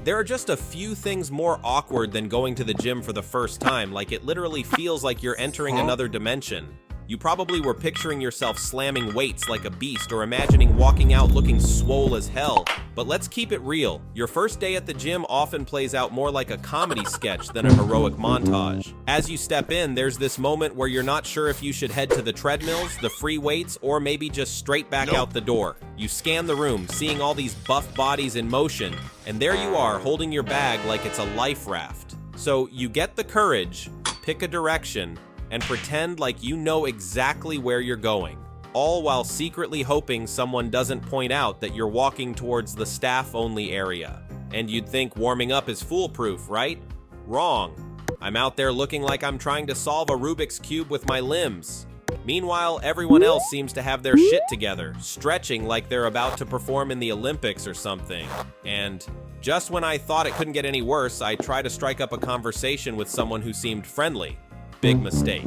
There are just a few things more awkward than going to the gym for the first time, like it literally feels like you're entering another dimension. You probably were picturing yourself slamming weights like a beast or imagining walking out looking swole as hell. But let's keep it real. Your first day at the gym often plays out more like a comedy sketch than a heroic montage. As you step in, there's this moment where you're not sure if you should head to the treadmills, the free weights, or maybe just straight back out the door. You scan the room, seeing all these buff bodies in motion, and there you are holding your bag like it's a life raft. So you get the courage, pick a direction, and pretend like you know exactly where you're going, all while secretly hoping someone doesn't point out that you're walking towards the staff-only area. And you'd think warming up is foolproof, right? Wrong. I'm out there looking like I'm trying to solve a Rubik's Cube with my limbs. Meanwhile, everyone else seems to have their shit together, stretching like they're about to perform in the Olympics or something. And just when I thought it couldn't get any worse, I try to strike up a conversation with someone who seemed friendly. Big mistake.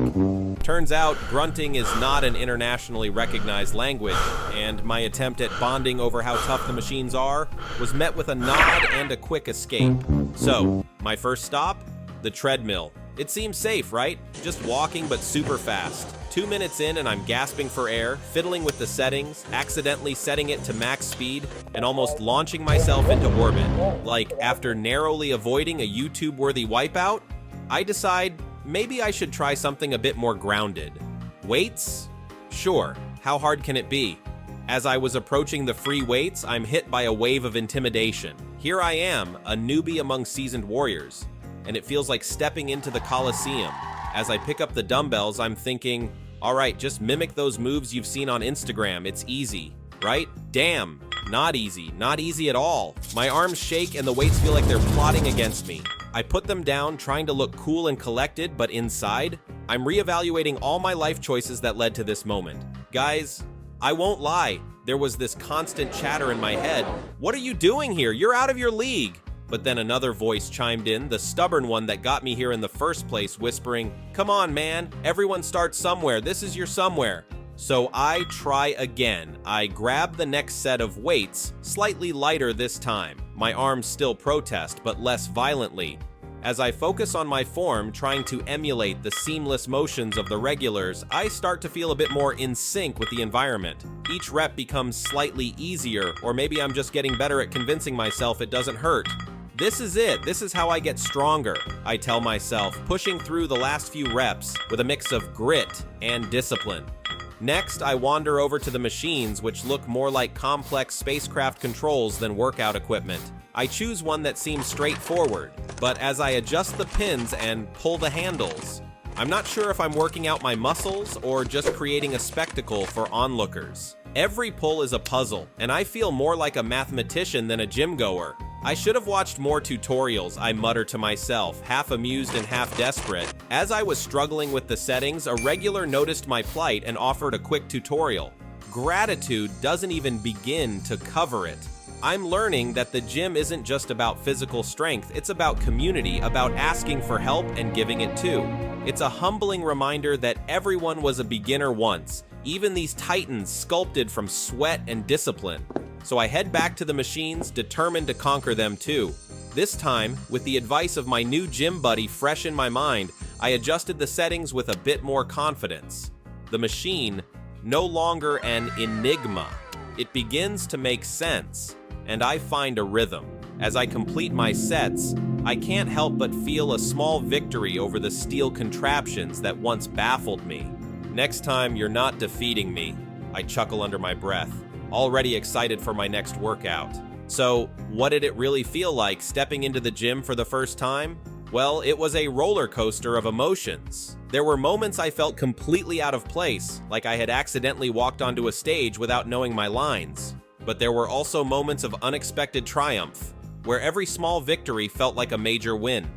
Turns out, grunting is not an internationally recognized language, and my attempt at bonding over how tough the machines are was met with a nod and a quick escape. So, my first stop? The treadmill. It seems safe, right? Just walking but super fast. 2 minutes in and I'm gasping for air, fiddling with the settings, accidentally setting it to max speed, and almost launching myself into orbit. Like, after narrowly avoiding a YouTube-worthy wipeout, I decide maybe I should try something a bit more grounded. Weights? Sure, how hard can it be? As I was approaching the free weights, I'm hit by a wave of intimidation. Here I am, a newbie among seasoned warriors, and it feels like stepping into the Colosseum. As I pick up the dumbbells, I'm thinking, alright, just mimic those moves you've seen on Instagram, it's easy, right? Damn, not easy at all. My arms shake and the weights feel like they're plotting against me. I put them down, trying to look cool and collected, but inside, I'm reevaluating all my life choices that led to this moment. Guys, I won't lie, there was this constant chatter in my head. What are you doing here? You're out of your league. But then another voice chimed in, the stubborn one that got me here in the first place, whispering, come on, man, everyone starts somewhere, this is your somewhere. So I try again. I grab the next set of weights, slightly lighter this time. My arms still protest, but less violently. As I focus on my form, trying to emulate the seamless motions of the regulars, I start to feel a bit more in sync with the environment. Each rep becomes slightly easier, or maybe I'm just getting better at convincing myself it doesn't hurt. This is it. This is how I get stronger, I tell myself, pushing through the last few reps with a mix of grit and discipline. Next, I wander over to the machines, which look more like complex spacecraft controls than workout equipment. I choose one that seems straightforward, but as I adjust the pins and pull the handles, I'm not sure if I'm working out my muscles or just creating a spectacle for onlookers. Every pull is a puzzle, and I feel more like a mathematician than a gym goer. I should have watched more tutorials, I mutter to myself, half amused and half desperate. As I was struggling with the settings, a regular noticed my plight and offered a quick tutorial. Gratitude doesn't even begin to cover it. I'm learning that the gym isn't just about physical strength, it's about community, about asking for help and giving it too. It's a humbling reminder that everyone was a beginner once, even these titans sculpted from sweat and discipline. So I head back to the machines, determined to conquer them too. This time, with the advice of my new gym buddy fresh in my mind, I adjusted the settings with a bit more confidence. The machine, no longer an enigma. It begins to make sense, and I find a rhythm. As I complete my sets, I can't help but feel a small victory over the steel contraptions that once baffled me. Next time, you're not defeating me, I chuckle under my breath, already excited for my next workout. So, what did it really feel like stepping into the gym for the first time? Well, it was a roller coaster of emotions. There were moments I felt completely out of place, like I had accidentally walked onto a stage without knowing my lines. But there were also moments of unexpected triumph, where every small victory felt like a major win.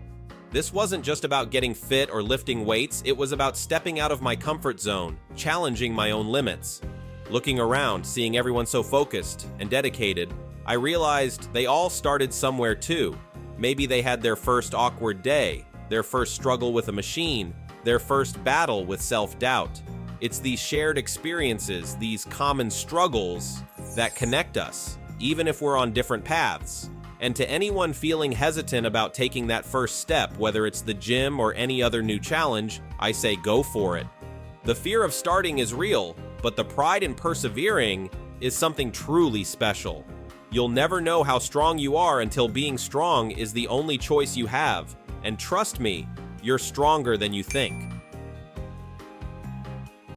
This wasn't just about getting fit or lifting weights, it was about stepping out of my comfort zone, challenging my own limits. Looking around, seeing everyone so focused and dedicated, I realized they all started somewhere too. Maybe they had their first awkward day, their first struggle with a machine, their first battle with self-doubt. It's these shared experiences, these common struggles, that connect us, even if we're on different paths. And to anyone feeling hesitant about taking that first step, whether it's the gym or any other new challenge, I say go for it. The fear of starting is real, but the pride in persevering is something truly special. You'll never know how strong you are until being strong is the only choice you have. And trust me, you're stronger than you think.